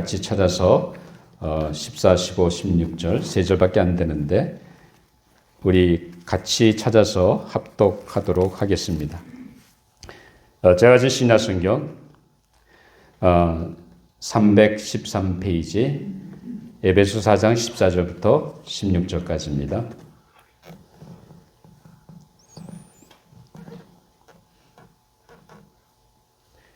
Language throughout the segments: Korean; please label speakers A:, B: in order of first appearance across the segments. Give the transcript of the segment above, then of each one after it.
A: 같이 찾아서 14, 15, 16절 세 절밖에 안 되는데 우리 같이 찾아서 합독하도록 하겠습니다. 제가 가진 신약성경 313페이지 에베소 4장 14절부터 16절까지입니다.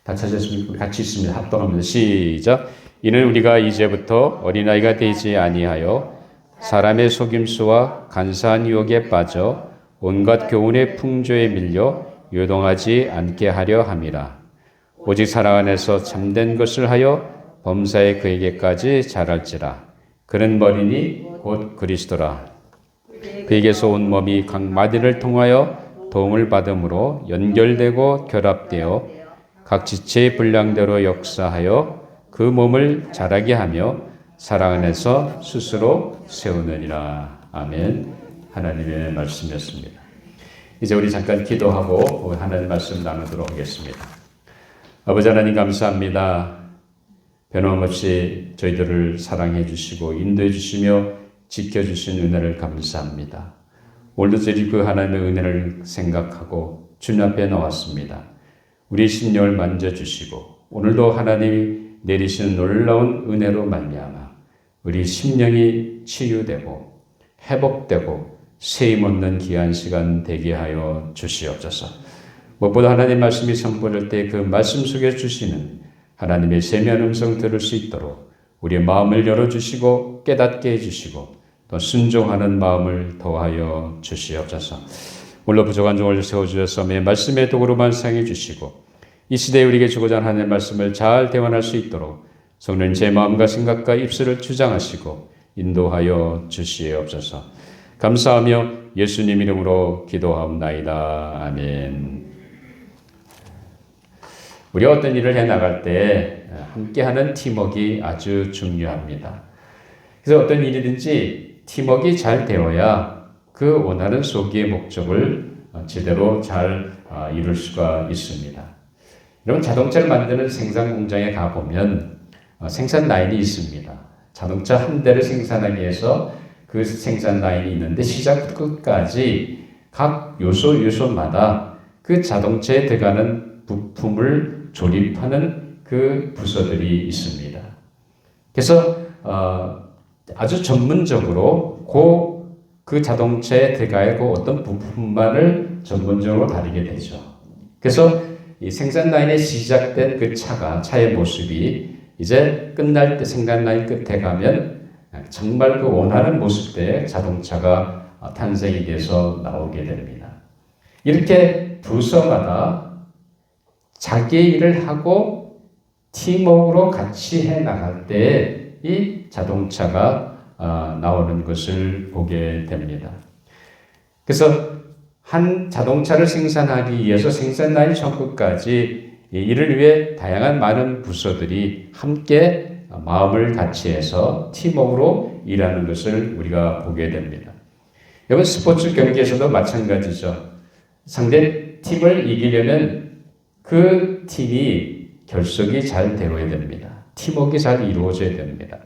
A: 다 찾았습니까? 같이 있습니다. 합독합니다. 시작. 이는 우리가 이제부터 어린아이가 되지 아니하여 사람의 속임수와 간사한 유혹에 빠져 온갖 교훈의 풍조에 밀려 요동하지 않게 하려 함이라. 오직 사랑 안에서 참된 것을 하여 범사에 그에게까지 자랄지라. 그는 머리니 곧 그리스도라. 그에게서 온 몸이 각 마디를 통하여 도움을 받음으로 연결되고 결합되어 각 지체의 분량대로 역사하여 그 몸을 자라게 하며 사랑 안에서 스스로 세우느니라. 아멘. 하나님의 말씀이었습니다. 이제 우리 잠깐 기도하고 하나님 말씀 나누도록 하겠습니다. 아버지 하나님 감사합니다. 변함없이 저희들을 사랑해 주시고 인도해 주시며 지켜주신 은혜를 감사합니다. 오늘도 저희 그 하나님의 은혜를 생각하고 주님 앞에 나왔습니다. 우리 심령을 만져주시고 오늘도 하나님이 내리시는 놀라운 은혜로 말미암아 우리 심령이 치유되고 회복되고 세임 얻는 귀한 시간 되게 하여 주시옵소서. 무엇보다 하나님 말씀이 선포될 때 그 말씀 속에 주시는 하나님의 세미한 음성 들을 수 있도록 우리의 마음을 열어주시고 깨닫게 해주시고 또 순종하는 마음을 더하여 주시옵소서. 물론 부족한 종을 세워주셔서 매 말씀의 도구로만 사용해 주시고 이 시대에 우리에게 주고자 하는 하나님의 말씀을 잘 대원할 수 있도록 성령 제 마음과 생각과 입술을 주장하시고 인도하여 주시옵소서. 감사하며 예수님 이름으로 기도하옵나이다. 아멘. 우리가 어떤 일을 해나갈 때 함께하는 팀워크가 아주 중요합니다. 그래서 어떤 일이든지 팀워크가 잘 되어야 그 원하는 소기의 목적을 제대로 잘 이룰 수가 있습니다. 여러분 자동차를 만드는 생산 공장에 가보면 생산 라인이 있습니다. 자동차 한 대를 생산하기 위해서 그 생산 라인이 있는데 시작부터 끝까지 각 요소마다 그 자동차에 들어가는 부품을 조립하는 그 부서들이 있습니다. 그래서 아주 전문적으로 그 자동차에 들어가야 그 어떤 부품만을 전문적으로 다루게 되죠. 그래서 이 생산 라인에 시작된 그 차의 모습이 이제 끝날 때 생산 라인 끝에 가면 정말 그 원하는 모습대의 자동차가 탄생이 돼서 나오게 됩니다. 이렇게 부서마다 자기 일을 하고 팀워크로 같이 해 나갈 때 이 자동차가 나오는 것을 보게 됩니다. 그래서 한 자동차를 생산하기 위해서 생산 라인 전끝까지 이를 위해 다양한 많은 부서들이 함께 마음을 같이 해서 팀워크로 일하는 것을 우리가 보게 됩니다. 여러분 스포츠 경기에서도 마찬가지죠. 상대 팀을 이기려면 그 팀이 결속이 잘 되어야 됩니다. 팀워크가 잘 이루어져야 됩니다.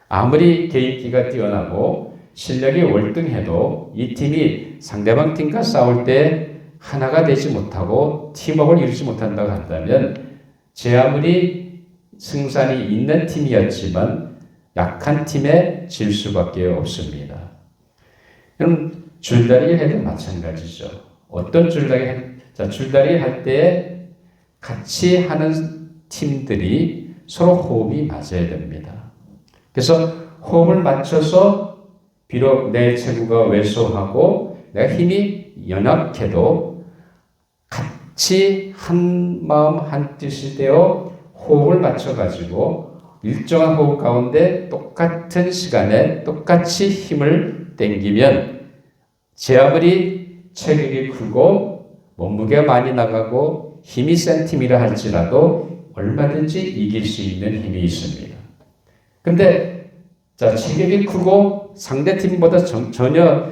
A: 아무리 개인기가 뛰어나고 실력이 월등해도 이 팀이 상대방 팀과 싸울 때 하나가 되지 못하고 팀워크를 이루지 못한다고 한다면 제 아무리 승산이 있는 팀이었지만 약한 팀에 질 수밖에 없습니다. 그럼 줄다리기 해도 마찬가지죠. 어떤 줄다리기 할 때 같이 하는 팀들이 서로 호흡이 맞아야 됩니다. 그래서 호흡을 맞춰서 비록 내 체구가 왜소하고 내가 힘이 연약해도 같이 한 마음 한 뜻이 되어 호흡을 맞춰가지고 일정한 호흡 가운데 똑같은 시간에 똑같이 힘을 땡기면 제 아무리 체격이 크고 몸무게가 많이 나가고 힘이 센 팀이라 할지라도 얼마든지 이길 수 있는 힘이 있습니다. 근데 체격이 크고 상대팀보다 전혀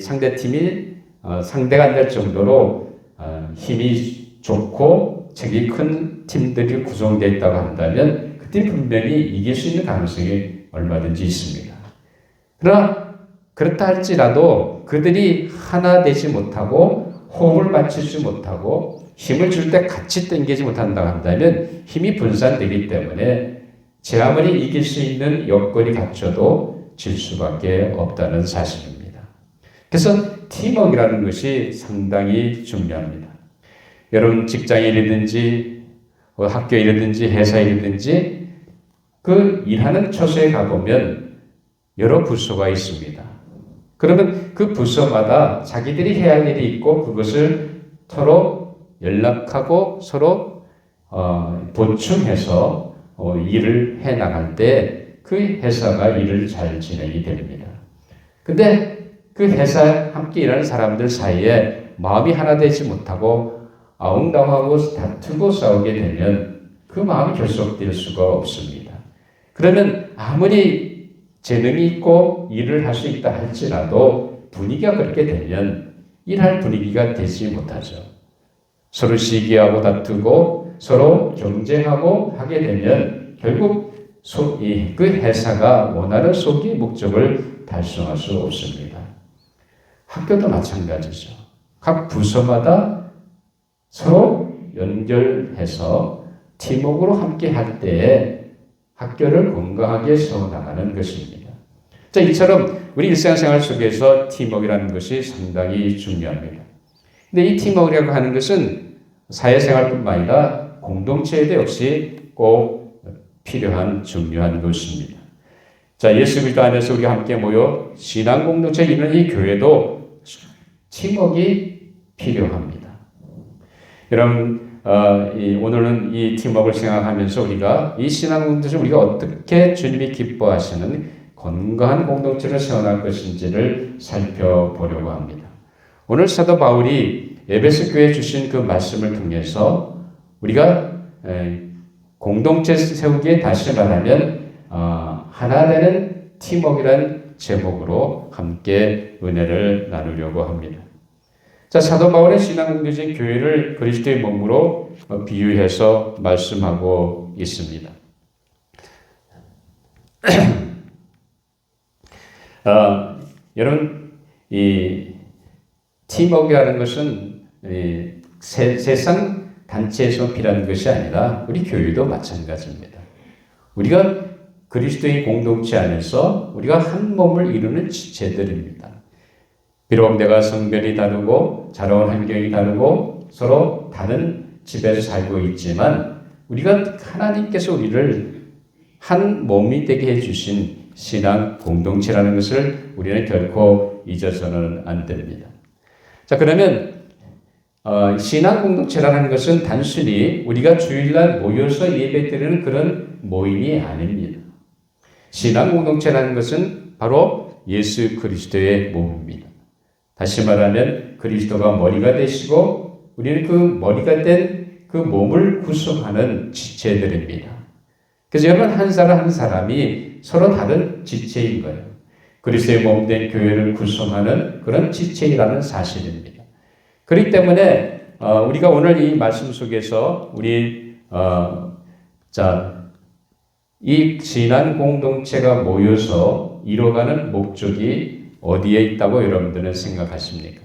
A: 상대팀이 상대가 안 될 정도로 힘이 좋고 체격이 큰 팀들이 구성되어 있다고 한다면 그때 분명히 이길 수 있는 가능성이 얼마든지 있습니다. 그러나 그렇다 할지라도 그들이 하나 되지 못하고 호흡을 맞추지 못하고 힘을 줄 때 같이 당기지 못한다고 한다면 힘이 분산되기 때문에 제 아무리 이길 수 있는 여건이 갖춰도 질 수밖에 없다는 사실입니다. 그래서 팀워크라는 것이 상당히 중요합니다. 여러분 직장이라든지 학교이라든지 회사이라든지 그 일하는 처소에 가보면 여러 부서가 있습니다. 그러면 그 부서마다 자기들이 해야 할 일이 있고 그것을 서로 연락하고 서로 보충해서 일을 해나갈 때 그 회사가 일을 잘 진행이 됩니다. 근데 그 회사 함께 일하는 사람들 사이에 마음이 하나 되지 못하고 아웅다웅하고 다투고 싸우게 되면 그 마음이 결속될 수가 없습니다. 그러면 아무리 재능이 있고 일을 할 수 있다 할지라도 분위기가 그렇게 되면 일할 분위기가 되지 못하죠. 서로 시기하고 다투고 서로 경쟁하고 하게 되면 결국 그 회사가 원하는 소기의 목적을 달성할 수 없습니다. 학교도 마찬가지죠. 각 부서마다 서로 연결해서 팀워크로 함께 할 때에 학교를 건강하게 세워나가는 것입니다. 자, 이처럼 우리 일상생활 속에서 팀워크라는 것이 상당히 중요합니다. 근데 이 팀워크라고 하는 것은 사회생활뿐만 아니라 공동체에도 역시 꼭 필요한 중요한 것입니다. 자, 예수 그리스도 안에서 우리가 함께 모여 신앙 공동체에 있는 이 교회도 팀워크가 필요합니다. 여러분, 오늘은 이 팀워크를 생각하면서 우리가 이 신앙 공동체 우리가 어떻게 주님이 기뻐하시는 건강한 공동체를 세워나갈 것인지를 살펴보려고 합니다. 오늘 사도 바울이 에베소 교회에 주신 그 말씀을 통해서 우리가 공동체 세우기에 다시 말하면 하나 되는 팀워크라는 제목으로 함께 은혜를 나누려고 합니다. 자, 사도 바울의 신앙 공동체인 교회를 그리스도의 몸으로 비유해서 말씀하고 있습니다. 여러분, 이 팀워크라는 것은 세상 단체에서 필요한 것이 아니라 우리 교회도 마찬가지입니다. 우리가 그리스도의 공동체 안에서 우리가 한 몸을 이루는 지체들입니다. 비록 내가 성별이 다르고 자라온 환경이 다르고 서로 다른 집에서 살고 있지만 우리가 하나님께서 우리를 한 몸이 되게 해주신 신앙 공동체라는 것을 우리는 결코 잊어서는 안 됩니다. 자, 그러면 신앙 공동체라는 것은 단순히 우리가 주일날 모여서 예배드리는 그런 모임이 아닙니다. 신앙 공동체라는 것은 바로 예수 그리스도의 몸입니다. 다시 말하면 그리스도가 머리가 되시고 우리는 그 머리가 된 그 몸을 구성하는 지체들입니다. 그래서 여러분 한 사람 한 사람이 서로 다른 지체인 거예요. 그리스도의 몸 된 교회를 구성하는 그런 지체이라는 사실입니다. 그렇기 때문에 우리가 오늘 이 말씀 속에서 이 신앙 공동체가 모여서 이뤄가는 목적이 어디에 있다고 여러분들은 생각하십니까?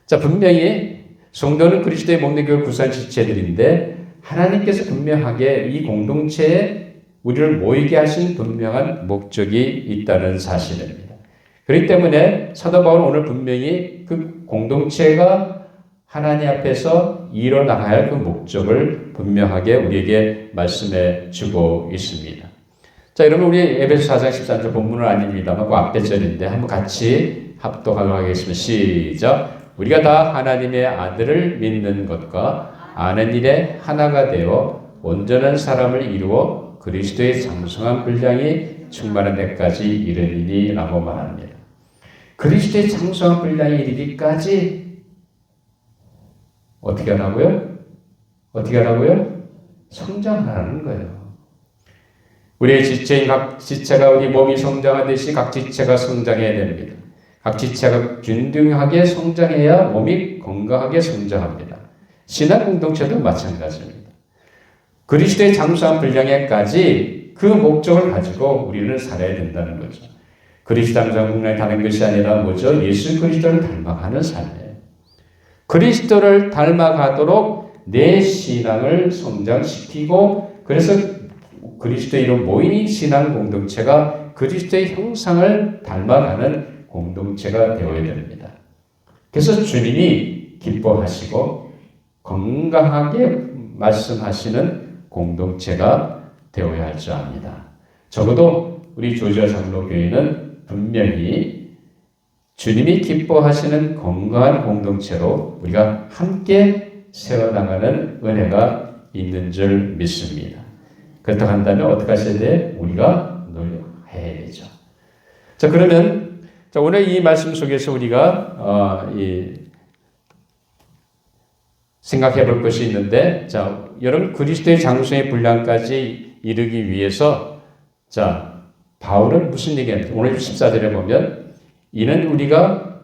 A: 자, 분명히 성도는 그리스도의 몸된 교회 구성한 지체들인데 하나님께서 분명하게 이 공동체에 우리를 모이게 하신 분명한 목적이 있다는 사실입니다. 그렇기 때문에 사도 바울은 오늘 분명히 그 공동체가 하나님 앞에서 이뤄나가야 할 그 목적을 분명하게 우리에게 말씀해 주고 있습니다. 자, 여러분 우리 에베소 4장 13절 본문은 아닙니다만 그 앞에 절인데 한번 같이 합독하도록 하겠습니다. 시작. 우리가 다 하나님의 아들을 믿는 것과 아는 일에 하나가 되어 온전한 사람을 이루어 그리스도의 장성한 분량이 충만한 데까지 이르리니 라고 말합니다. 그리스도의 장성한 분량이 이르기까지 어떻게 하라고요? 어떻게 하라고요? 성장하라는 거예요. 우리의 지체인 각 지체가 우리 몸이 성장하듯이 각 지체가 성장해야 됩니다. 각 지체가 균등하게 성장해야 몸이 건강하게 성장합니다. 신앙 공동체도 마찬가지입니다. 그리스도의 장수한 분량에까지 그 목적을 가지고 우리는 살아야 된다는 거죠. 그리스도 장수한 분량에 다른 것이 아니라 뭐죠? 예수 그리스도를 닮아가는 삶이에요. 그리스도를 닮아가도록 내 신앙을 성장시키고, 그래서 그리스도의 이름 모인 신앙 공동체가 그리스도의 형상을 닮아가는 공동체가 되어야 됩니다. 그래서 주님이 기뻐하시고 건강하게 말씀하시는 공동체가 되어야 할 줄 압니다. 적어도 우리 조지아 장로교회는 분명히 주님이 기뻐하시는 건강한 공동체로 우리가 함께 세워나가는 은혜가 있는 줄 믿습니다. 그렇다고 한다면 어떻게 하셔야 돼? 우리가 노력해야 되죠. 자, 그러면 오늘 이 말씀 속에서 우리가 생각해 볼 것이 있는데, 자, 여러분 그리스도의 장수의 분량까지 이르기 위해서, 자, 바울은 무슨 얘기합니까? 오늘 14절에 보면, 이는 우리가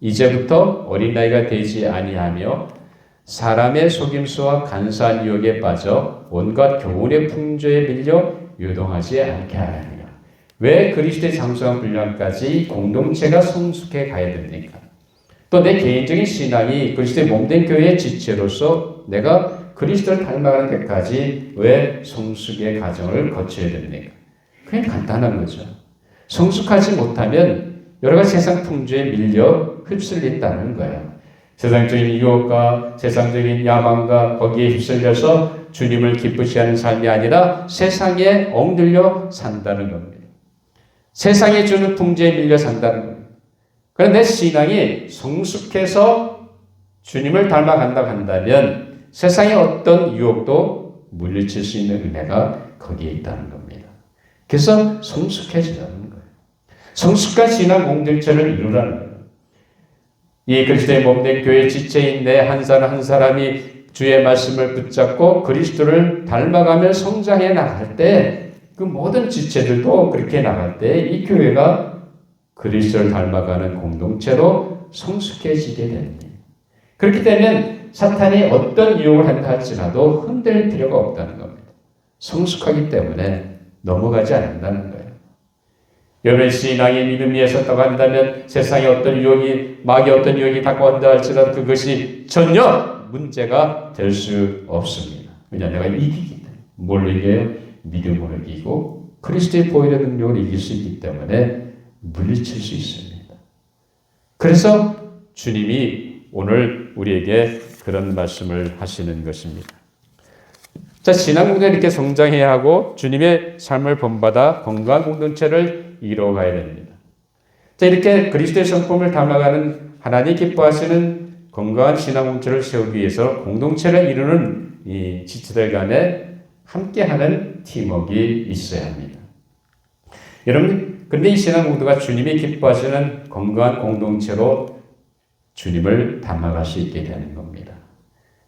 A: 이제부터 어린아이가 되지 아니하며 사람의 속임수와 간사한 유혹에 빠져 온갖 교훈의 풍조에 밀려 요동하지 않게 하라니라. 왜 그리스도의 장수한 분량까지 공동체가 성숙해 가야 됩니까? 또 내 개인적인 신앙이 그리스도의 몸된 교회의 지체로서 내가 그리스도를 닮아가는 데까지 왜 성숙의 과정을 거쳐야 됩니까? 그냥 간단한 거죠. 성숙하지 못하면 여러 가지 세상 풍조에 밀려 휩쓸린다는 거예요. 세상적인 유혹과 세상적인 야망과 거기에 휩쓸려서 주님을 기쁘시 하는 삶이 아니라 세상에 엉들려 산다는 겁니다. 세상에 주는 풍조에 밀려 산다는 겁니다. 그런데 내 신앙이 성숙해서 주님을 닮아간다고 한다면 세상의 어떤 유혹도 물리칠 수 있는 은혜가 거기에 있다는 겁니다. 그래서 성숙해지라는 거예요. 성숙한 신앙 공동체를 이루라는 거예요. 이 그리스도의 몸된 교회 지체인 내 한 사람 한 사람이 주의 말씀을 붙잡고 그리스도를 닮아가며 성장해 나갈 때, 그 모든 지체들도 그렇게 나갈 때 이 교회가 그리스도를 닮아가는 공동체로 성숙해지게 됩니다. 그렇게 되면 사탄이 어떤 유혹을 한다 할지라도 흔들 필요가 없다는 겁니다. 성숙하기 때문에 넘어가지 않는다는 거예요. 여러분 신앙의 믿음 위에 섰다고 한다면 세상에 어떤 유혹이, 마귀의 어떤 유혹이 다가온다 할지라도 그것이 전혀 문제가 될 수 없습니다. 왜냐하면 내가 이기기 때문에. 뭘로 이겨요? 믿음으로 이기고 그리스도의 보혈의 능력으로 이길 수 있기 때문에 물리칠 수 있습니다. 그래서 주님이 오늘 우리에게 그런 말씀을 하시는 것입니다. 자, 신앙 공동체를 이렇게 성장해야 하고 주님의 삶을 본받아 건강한 공동체를 이루어가야 됩니다. 자, 이렇게 그리스도의 성품을 담아가는 하나님 기뻐하시는 건강한 신앙 공동체를 세우기 위해서 공동체를 이루는 이 지체들 간에 함께하는 팀워크가 있어야 합니다. 여러분, 그런데 이 신앙 공동체가 주님이 기뻐하시는 건강한 공동체로 주님을 담아갈 수 있게 되는 겁니다.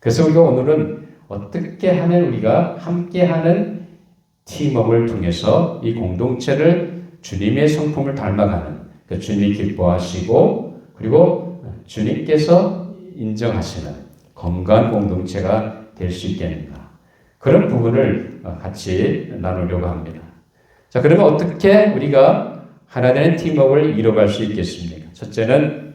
A: 그래서 우리가 오늘은 어떻게 하면 우리가 함께하는 팀워크를 통해서 이 공동체를 주님의 성품을 닮아가는, 주님이 기뻐하시고 그리고 주님께서 인정하시는 건강한 공동체가 될 수 있겠는가, 그런 부분을 같이 나누려고 합니다. 자, 그러면 어떻게 우리가 하나 되는 팀워크를 이뤄갈 수 있겠습니까? 첫째는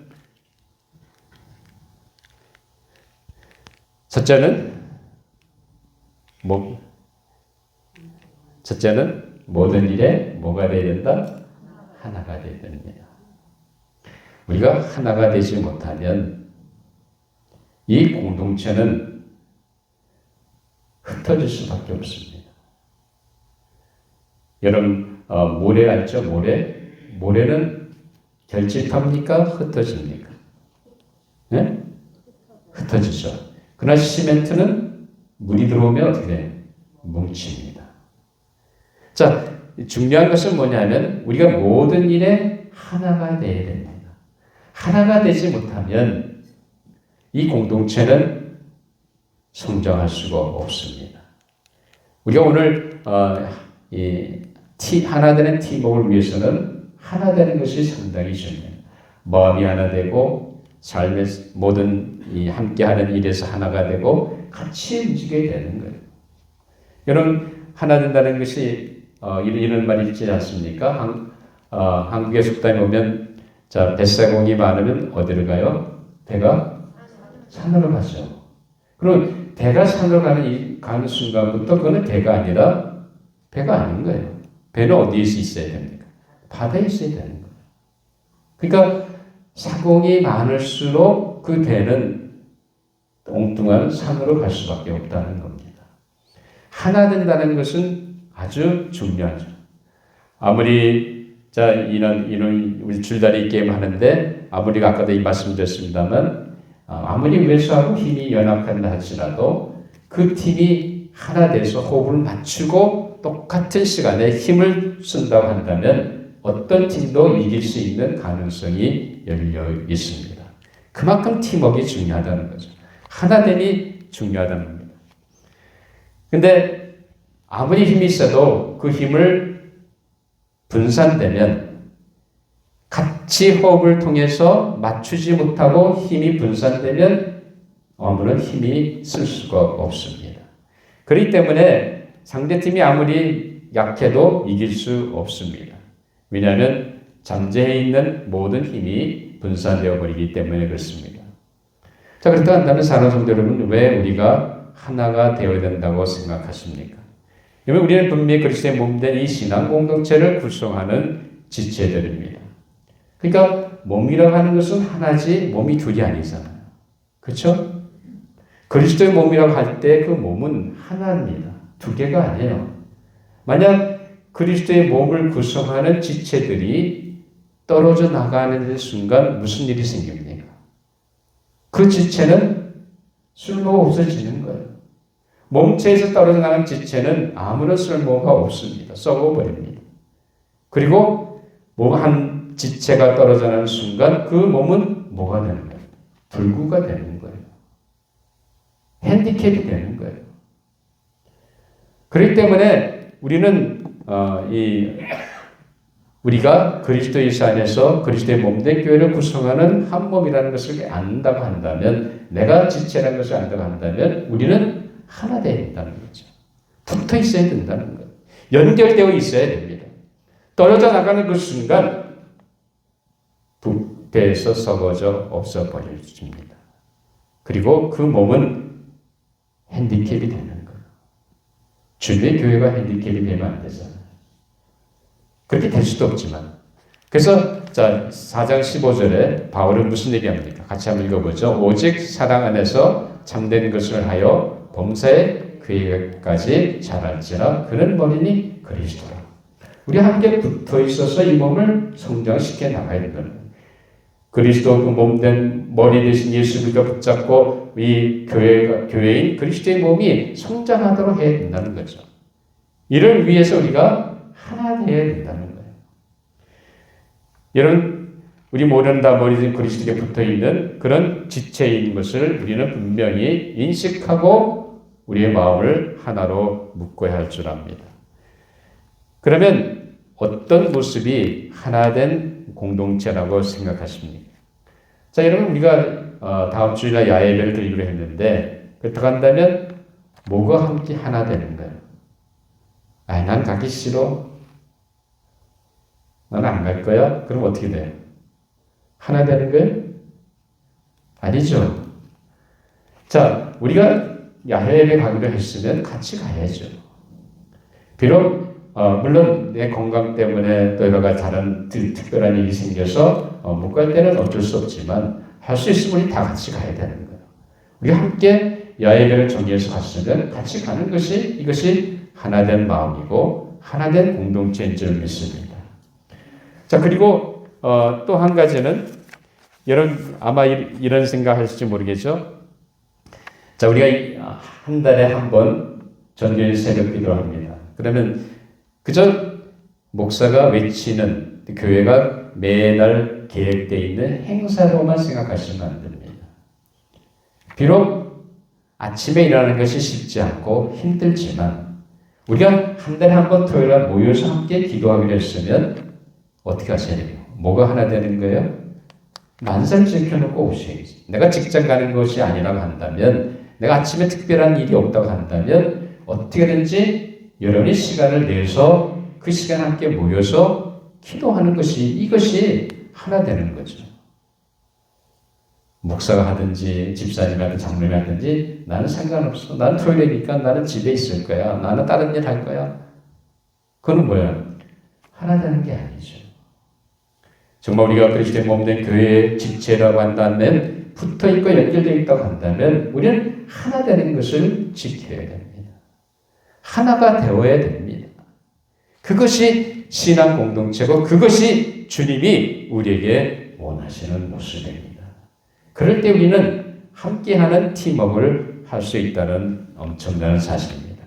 A: 모든 일에 뭐가 되어야 된다? 하나가 되어야 됩니다. 우리가 하나가 되지 못하면 이 공동체는 흩어질 수밖에 없습니다. 여러분, 모래 알죠? 모래는 결집합니까? 흩어집니까? 네? 흩어지죠. 그러나 시멘트는 물이 들어오면 어떻게 돼요? 뭉칩니다. 자, 중요한 것은 뭐냐면 우리가 모든 일에 하나가 되어야 됩니다. 하나가 되지 못하면 이 공동체는 성장할 수가 없습니다. 우리가 오늘 하나 되는 팀워크를 위해서는 하나 되는 것이 상당히 중요해요. 마음이 하나 되고 삶의 모든 이 함께하는 일에서 하나가 되고 같이 움직여야 되는 거예요. 여러분, 하나 된다는 것이 이런 말이 있지 않습니까? 한국의 속담에 보면 자, 뱃사공이 많으면 어디를 가요? 배가 산으로 가죠. 그럼 배가 산으로 가는 순간부터 그거는 배가 아니라 배가 아닌 거예요. 배는 어디에 있어야 됩니까? 바다에 있어야 되는 거예요. 그러니까 사공이 많을수록 그 배는 엉뚱한 산으로 갈 수밖에 없다는 겁니다. 하나 된다는 것은 아주 중요하죠. 아무리 이런 우리 줄다리 게임 하는데 아무리 아까도 이 말씀드렸습니다만 아무리 외수하고 힘이 연합한다 할지라도 그 팀이 하나 돼서 호흡을 맞추고 똑같은 시간에 힘을 쓴다고 한다면 어떤 팀도 이길 수 있는 가능성이 열려 있습니다. 그만큼 팀워크가 중요하다는 거죠. 하나됨이 중요하다는 겁니다. 근데 아무리 힘이 있어도 그 힘을 분산되면 같이 호흡을 통해서 맞추지 못하고 힘이 분산되면 아무런 힘이 쓸 수가 없습니다. 그렇기 때문에 상대팀이 아무리 약해도 이길 수 없습니다. 왜냐하면 잠재해 있는 모든 힘이 분산되어 버리기 때문에 그렇습니다. 자, 그렇다 한다면 사랑하는 성도 여러분, 왜 우리가 하나가 되어야 된다고 생각하십니까? 그러면 우리는 분명히 그리스도의 몸된 이 신앙 공동체를 구성하는 지체들입니다. 그러니까 몸이라고 하는 것은 하나지 몸이 둘이 아니잖아요. 그렇죠? 그리스도의 몸이라고 할 때 그 몸은 하나입니다. 두 개가 아니에요. 만약 그리스도의 몸을 구성하는 지체들이 떨어져 나가는 순간 무슨 일이 생깁니까? 그 지체는 쓸모가 없어지는 거예요. 몸체에서 떨어져 나가는 지체는 아무런 쓸모가 없습니다. 썩어버립니다. 그리고 한 지체가 떨어져 나가는 순간 그 몸은 뭐가 되는 거예요? 불구가 되는 거예요. 핸디캡이 되는 거예요. 그렇기 때문에 우리는 우리가 그리스도 예수 안에서 그리스도의 몸된 교회를 구성하는 한 몸이라는 것을 안다고 한다면, 내가 지체라는 것을 안다고 한다면 우리는 하나 되어야 된다는 거죠. 붙어 있어야 된다는 거예요. 연결되어 있어야 됩니다. 떨어져 나가는 그 순간 부패에서 썩어져 없어버립니다. 그리고 그 몸은 핸디캡이 되는 거예요. 주님의 교회가 핸디캡이 되면 안 되잖아요. 그렇게 될 수도 없지만. 그래서 4장 15절에 바울은 무슨 얘기합니까? 같이 한번 읽어보죠. 오직 사랑 안에서 참된 것을 하여 범사에 그에게까지 자랄지라. 그는 머리니 그리스도라. 우리 함께 붙어 있어서 이 몸을 성장시켜 나가야 된다는 그리스도 그 몸된 머리 대신 예수 그리스도 붙잡고 이 교회인 그리스도의 몸이 성장하도록 해야 된다는 거죠. 이를 위해서 우리가 하나 되어야 된다는 거예요. 여러분, 우리 모두는 다 머리 대신 그리스도에 붙어 있는 그런 지체인 것을 우리는 분명히 인식하고 우리의 마음을 하나로 묶어야 할 줄 압니다. 그러면 어떤 모습이 하나된 공동체라고 생각하십니까? 자, 여러분, 우리가 다음 주일날 야외를 드리기로 했는데, 그렇다고 한다면 뭐가 함께 하나 되는 거예요? 난 가기 싫어. 난 안 갈 거야. 그럼 어떻게 돼요? 하나 되는 거예요? 아니죠. 자, 우리가 야외에 가기로 했으면 같이 가야죠. 비록 물론 내 건강 때문에 또 여러 가지 다른 특별한 일이 생겨서 못 갈 때는 어쩔 수 없지만 할 수 있으면 우리 다 같이 가야 되는 거예요. 우리 함께 야외를 정해서 갔으면 같이 가는 것이 이것이 하나된 마음이고 하나된 공동체인 줄 믿습니다. 자, 그리고 또 한 가지는 여러분 아마 이런 생각하실지 모르겠죠. 자, 우리가 한 달에 한 번 전교일 새벽 기도를 합니다. 그러면 그저 목사가 외치는 교회가 매달 계획되어 있는 행사로만 생각하시면 안 됩니다. 비록 아침에 일어나는 것이 쉽지 않고 힘들지만 우리가 한 달에 한 번 토요일에 모여서 함께 기도하기로 했으면 어떻게 하셔야 돼요? 뭐가 하나 되는 거예요? 만사를 지켜놓고 오셔야지. 내가 직장 가는 것이 아니라고 한다면, 내가 아침에 특별한 일이 없다고 한다면 어떻게든지 여러분이 시간을 내서 그 시간 함께 모여서 기도하는 것이 이것이 하나 되는 거죠. 목사가 하든지 집사님이 하든지 장로님이 하든지 나는 상관없어. 나는 토요일이니까 나는 집에 있을 거야. 나는 다른 일 할 거야. 그건 뭐야? 하나 되는 게 아니죠. 정말 우리가 그리스도의 몸된 교회의 지체라고 한다면 붙어있고 연결되어 있다고 한다면 우리는 하나 되는 것을 지켜야 됩니다. 하나가 되어야 됩니다. 그것이 신앙 공동체고 그것이 주님이 우리에게 원하시는 모습입니다. 그럴 때 우리는 함께하는 팀워크를 할 수 있다는 엄청난 사실입니다.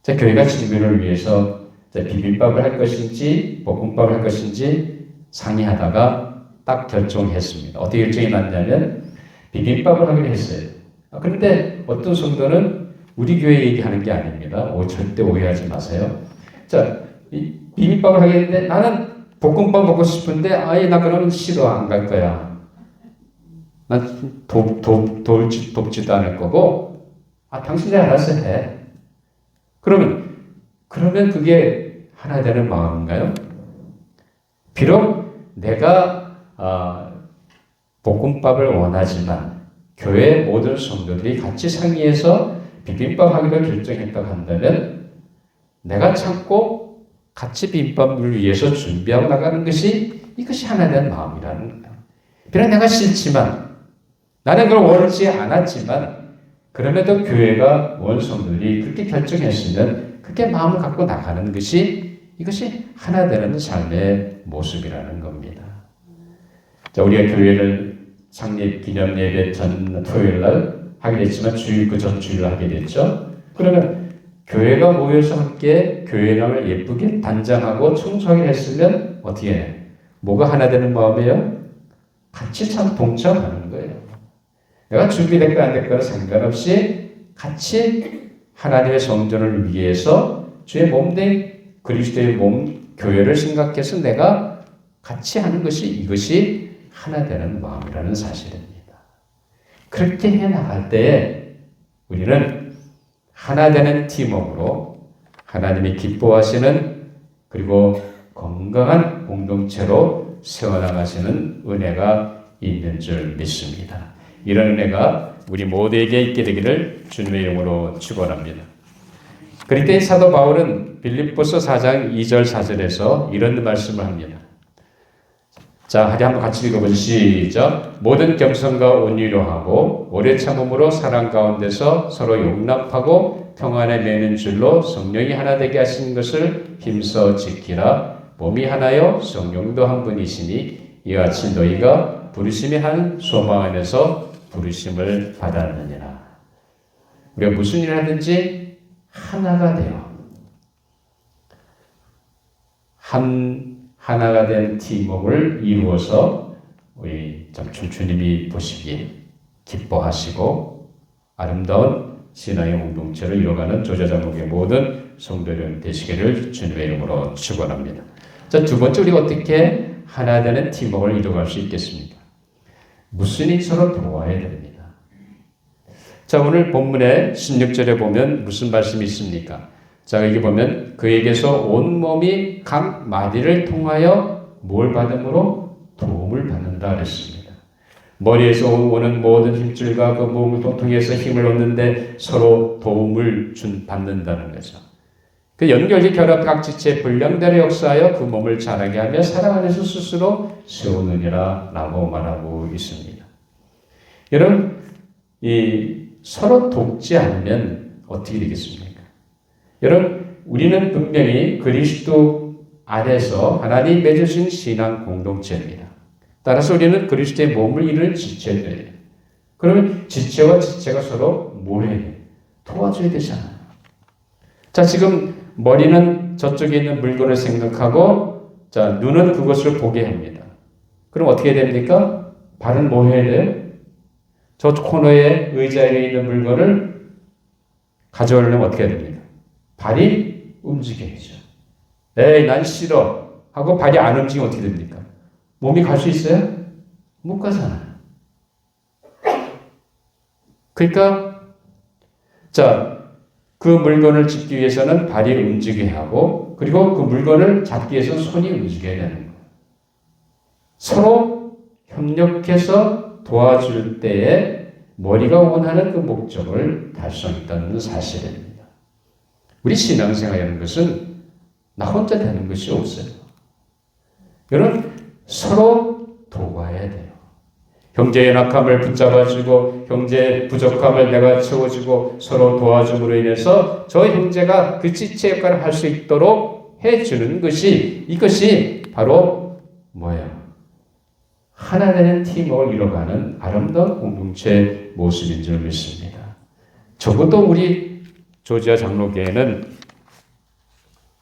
A: 자, 교회가 친구를 위해서 비빔밥을 할 것인지 볶음밥을 할 것인지 상의하다가 딱 결정했습니다. 어떻게 결정이 났냐면 비빔밥을 하기로 했어요. 그런데 어떤 성도는 우리 교회 얘기하는 게 아닙니다. 절대 오해하지 마세요. 자, 비빔밥을 하겠는데 나는 볶음밥 먹고 싶은데 아예 나 그러면 싫어 안 갈 거야. 난 돕지도 않을 거고 당신이 알아서 해. 그러면 그게 하나 되는 마음인가요? 비록 내가 볶음밥을 원하지만 교회 모든 성도들이 같이 상의해서 비빔밥 하기로 결정했다고 한다면 내가 참고 같이 비빔밥을 위해서 준비하고 나가는 것이 이것이 하나 된 마음이라는 거예요. 비록 내가 싫지만 나는 그걸 원하지 않았지만 그럼에도 교회가 원성들이 그렇게 결정했으면 그렇게 마음을 갖고 나가는 것이 이것이 하나 되는 삶의 모습이라는 겁니다. 자, 우리가 교회를 창립 기념 예배 전 토요일 날 하게 됐지만 주일 그 전 주일 하게 됐죠. 그러면 교회가 모여서 함께 교회당을 예쁘게 단장하고 청소하게 했으면 어떻게 해요? 뭐가 하나 되는 마음이에요? 같이 참 동참하는 거예요. 내가 준비될까 안 될까는 상관없이 같이 하나님의 성전을 위해서 주의 몸된 그리스도의 몸 교회를 생각해서 내가 같이 하는 것이 이것이 하나 되는 마음이라는 사실입니다. 그렇게 해나갈 때에 우리는 하나 되는 팀워크로 하나님이 기뻐하시는 그리고 건강한 공동체로 세워나가시는 은혜가 있는 줄 믿습니다. 이런 은혜가 우리 모두에게 있게 되기를 주님의 이름으로 축원합니다. 그때 사도 바울은 빌립보서 4장 2절 4절에서 이런 말씀을 합니다. 자, 한번 같이 읽어보시죠. 시작. 모든 겸손과 온유로 하고 오래 참음으로 사랑 가운데서 서로 용납하고 평안에 매는 줄로 성령이 하나 되게 하신 것을 힘써 지키라. 몸이 하나요 성령도 한 분이시니 이와 같이 너희가 부르심이 한 소망 안에서 부르심을 받았느니라. 우리가 무슨 일을 하든지 하나가 되어 하나가 된 팀워크를 이루어서 우리 주님이 보시기에 기뻐하시고 아름다운 신앙의 공동체를 이뤄가는 조자장국의 모든 성도들 되시기를 주님의 이름으로 축원합니다. 자, 두 번째 우리가 어떻게 하나 되는 팀워크를 이뤄갈 수 있겠습니까? 무슨 일 서로 도와야 됩니다. 자, 오늘 본문의 16절에 보면 무슨 말씀이 있습니까? 자, 여기 보면 그에게서 온몸이 각 마디를 통하여 뭘 받음으로 도움을 받는다 그랬습니다. 머리에서 오는 모든 힘줄과 그 몸을 통해서 힘을 얻는데 서로 도움을 받는다는 거죠. 그 연결이 결합 각 지체 분량대로 역사하여 그 몸을 자라게 하며 사랑 안에서 스스로 세우느니라 라고 말하고 있습니다. 여러분, 서로 돕지 않으면 어떻게 되겠습니까? 여러분, 우리는 분명히 그리스도 안에서 하나님 맺으신 신앙 공동체입니다. 따라서 우리는 그리스도의 몸을 이루는 지체들이에요. 그러면 지체와 지체가 서로 뭘 해야 돼요? 도와줘야 되잖아요. 자, 지금 머리는 저쪽에 있는 물건을 생각하고, 자, 눈은 그것을 보게 합니다. 그럼 어떻게 됩니까? 발은 뭐 해야 돼요? 저 코너에 의자에 있는 물건을 가져오려면 어떻게 해야 됩니까? 발이 움직여야죠. 에이, 난 싫어. 하고 발이 안 움직이면 어떻게 됩니까? 몸이 갈 수 있어요? 못 가잖아요. 그러니까, 자, 그 물건을 집기 위해서는 발이 움직여야 하고 그리고 그 물건을 잡기 위해서는 손이 움직여야 되는 거예요. 서로 협력해서 도와줄 때에 머리가 원하는 그 목적을 달성했다는 사실입니다. 우리 신앙생활이라는 것은 나 혼자 되는 것이 없어요. 여러분 서로 도와야 돼요. 형제의 약함을 붙잡아주고 형제의 부족함을 내가 채워주고 서로 도와줌으로 인해서 저 형제가 그 지체 역할을 할 수 있도록 해주는 것이 이것이 바로 뭐예요? 하나 되는 팀워크를 이뤄가는 아름다운 공동체의 모습인 줄 믿습니다. 적어도 우리 조지아 장로교회는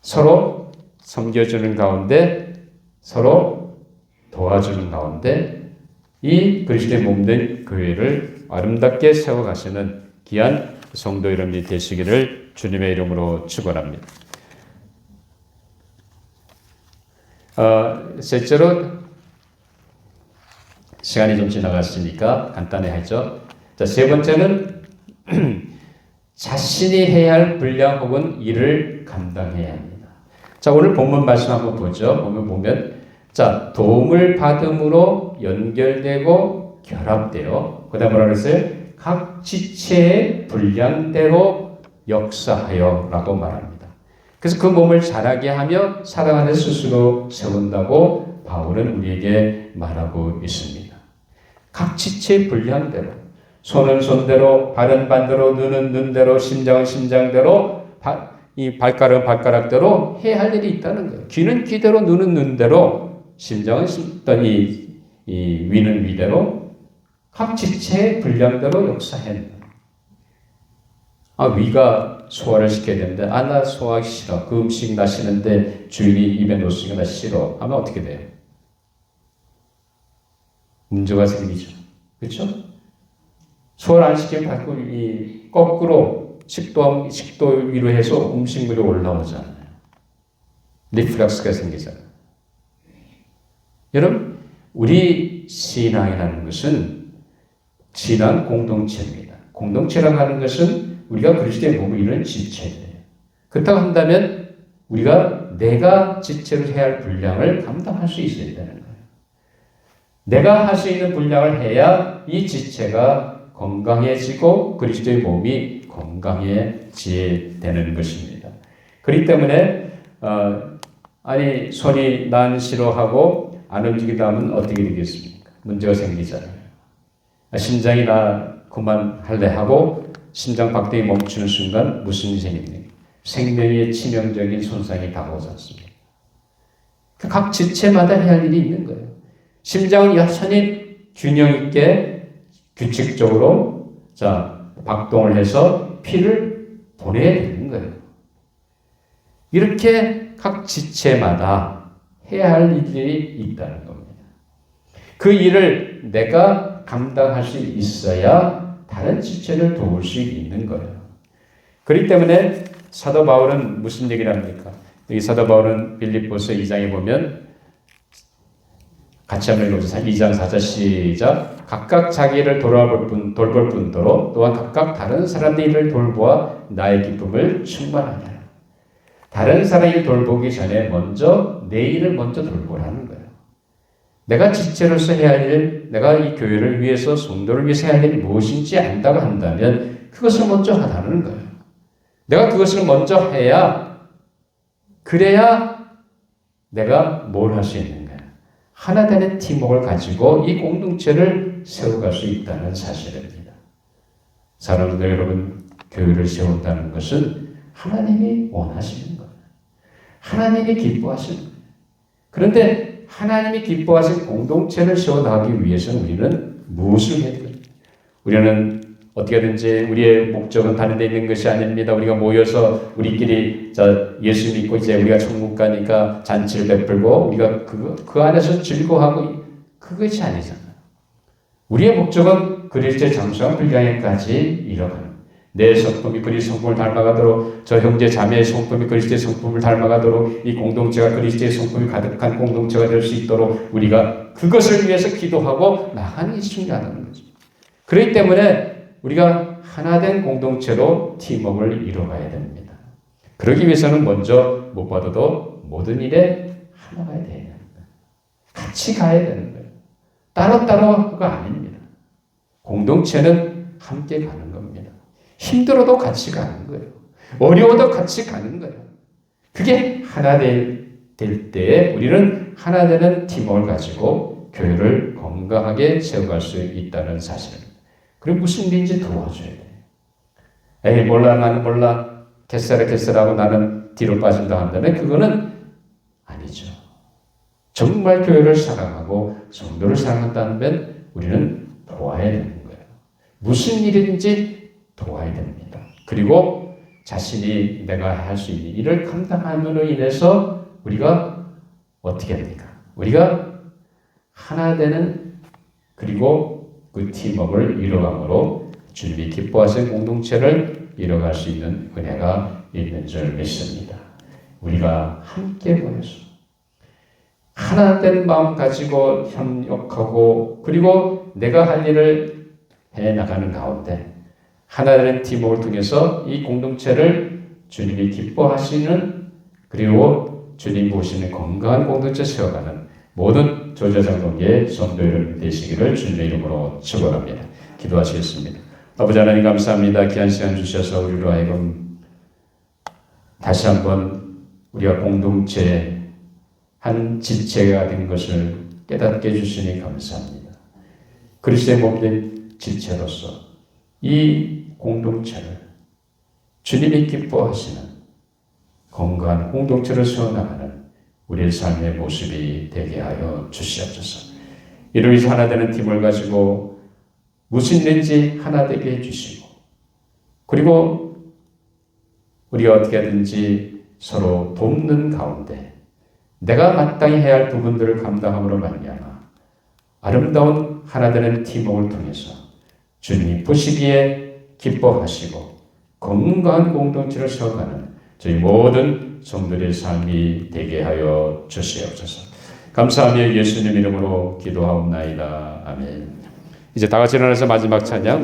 A: 서로 섬겨주는 가운데 서로 도와주는 가운데 이 그리스도의 몸된 교회를 아름답게 세워가시는 귀한 성도 여러분이 되시기를 주님의 이름으로 축원합니다. 셋째로 시간이 좀 지나갔으니까 간단히 하죠. 자, 세 번째는 자신이 해야 할 분량 혹은 일을 감당해야 합니다. 자, 오늘 본문 말씀 한번 보죠. 보면 자, 도움을 받음으로 연결되고 결합되어 그다음 뭐라 그랬어요? 각 지체의 분량대로 역사하여 라고 말합니다. 그래서 그 몸을 자라게 하며 사랑 안에 스스로 세운다고 바울은 우리에게 말하고 있습니다. 각 지체의 분량대로 손은 손대로 발은 반대로 눈은 눈대로 심장은 심장대로 이 발가락은 발가락대로 해야 할 일이 있다는 거예요. 귀는 귀대로 눈은 눈대로 심장은 이 위는 위대로 각 지체의 분량대로 역사한다. 위가 소화를 시켜야 되는데 나 소화하기 싫어. 그 음식 나 싫은데 주인이 입에 놓으시니까 나 싫어. 하면 어떻게 돼요? 문제가 생기죠. 그렇죠? 소화를 안 시키면 거꾸로 식도 위로 해서 음식물이 올라오잖아요. 리플렉스가 생기잖아요. 여러분, 우리 신앙이라는 것은 신앙 공동체입니다. 공동체라고 하는 것은 우리가 그리스도의 몸을 이루는 지체예요. 그렇다고 한다면 우리가 내가 지체로 해야 할 분량을 감당할 수 있어야 되는 거예요. 내가 할 수 있는 분량을 해야 이 지체가 건강해지고 그리스도의 몸이 건강해지게 것입니다. 그렇기 때문에 손이 난 싫어하고 안 움직이다 하면 어떻게 되겠습니까? 문제가 생기잖아요. 심장이 나 그만할래 하고 심장 박동이 멈추는 순간 무슨 일이 생깁니까? 생명에 치명적인 손상이 다가오지 않습니까? 각 지체마다 해야 할 일이 있는 거예요. 심장은 여전히 균형 있게 규칙적으로 박동을 해서 피를 보내야 되는 거예요. 이렇게 각 지체마다 해야 할 일이 있다는 겁니다. 그 일을 내가 감당할 수 있어야 다른 지체를 도울 수 있는 거예요. 그렇기 때문에 사도 바울은 무슨 얘기를 합니까? 이 사도 바울은 빌립보서 2장에 보면 같이 한번 읽어보세요. 2장 4절 시작. 각각 자기를 돌볼 뿐더러 또한 각각 다른 사람의 일을 돌보아 나의 기쁨을 충만하냐. 다른 사람의 일 돌보기 전에 먼저 내 일을 먼저 돌보라는 거예요. 내가 지체로서 해야 할 일, 내가 이 교회를 위해서 성도를 위해서 해야 할 일이 무엇인지 안다고 한다면 그것을 먼저 하라는 거예요. 내가 그것을 먼저 해야 그래야 내가 뭘 할 수 있는 거예요. 하나 되는 팀워크를 가지고 이 공동체를 세워갈 수 있다는 사실입니다. 사랑하는 여러분, 교회를 세운다는 것은 하나님이 원하시는 거예요. 하나님이 기뻐하시는 거예요. 그런데 하나님이 기뻐하신 공동체를 세워나가기 위해서는 우리는 무엇을 해야 돼요? 우리는 어떻게든지 우리의 목적은 다른 데 있는 것이 아닙니다. 우리가 모여서 우리끼리 예수 믿고 이제 우리가 천국 가니까 잔치를 베풀고 우리가 그 안에서 즐거워하고 그것이 아니잖아요. 우리의 목적은 그리스도의 장수한 분량에까지 이뤄가는 내 성품이 그리스도의 성품을 닮아가도록 저 형제 자매의 성품이 그리스도의 성품을 닮아가도록 이 공동체가 그리스도의 성품이 가득한 공동체가 될 수 있도록 우리가 그것을 위해서 기도하고 나가는 게 중요하다는 거죠. 그렇기 때문에 우리가 하나된 공동체로 팀워크를 이뤄가야 됩니다. 그러기 위해서는 먼저 못 받아도 모든 일에 하나가 돼야 되는 거예요. 같이 가야 되는 거예요. 따로따로가 아닙니다. 공동체는 함께 가는 겁니다. 힘들어도 같이 가는 거예요. 어려워도 같이 가는 거예요. 그게 하나 될 때에 우리는 하나 되는 팀워크를 가지고 교회를 건강하게 세워갈 수 있다는 사실입니다. 그리고 무슨 일인지 도와줘야 돼요. 에이 몰라 나는 몰라 개싸라고 나는 뒤로 빠진다 한다면 그거는 아니죠. 정말 교회를 사랑하고 성도를 사랑한다면 우리는 도와야 되는 거예요. 무슨 일인지 도와야 됩니다. 그리고 자신이 내가 할 수 있는 일을 감당함으로 인해서 우리가 어떻게 됩니까? 우리가 하나 되는 그리고 그 팀워크를 이뤄감으로 주님이 기뻐하시는 공동체를 이뤄갈 수 있는 은혜가 있는 줄 믿습니다. 우리가 함께 모여서 하나 된 마음 가지고 협력하고 그리고 내가 할 일을 해나가는 가운데 하나 되는 팀워크를 통해서 이 공동체를 주님이 기뻐하시는 그리고 주님 보시는 건강한 공동체 세워가는 모든 조자장동계 성도 여러분 되시기를 주님의 이름으로 축원합니다. 기도하시겠습니다. 아버지 하나님 감사합니다. 귀한 시간 주셔서 우리로 하여금 다시 한번 우리가 공동체 한 지체가 된 것을 깨닫게 해주시니 감사합니다. 그리스도의 몸된 지체로서 이 공동체를 주님이 기뻐하시는 건강한 공동체를 세워나가는 우리의 삶의 모습이 되게 하여 주시옵소서. 이를 위해서 하나 되는 팀을 가지고 무슨 일인지 하나 되게 해주시고 그리고 우리가 어떻게 하든지 서로 돕는 가운데 내가 마땅히 해야 할 부분들을 감당함으로 말미암아 아름다운 하나 되는 팀워크를 통해서 주님이 보시기에 기뻐하시고 건강한 공동체를 세워가는 저희 모든 성도들의 삶이 되게 하여 주시옵소서. 감사하며 예수님 이름으로 기도하옵나이다. 아멘. 이제 다 같이 일어나서 마지막 찬양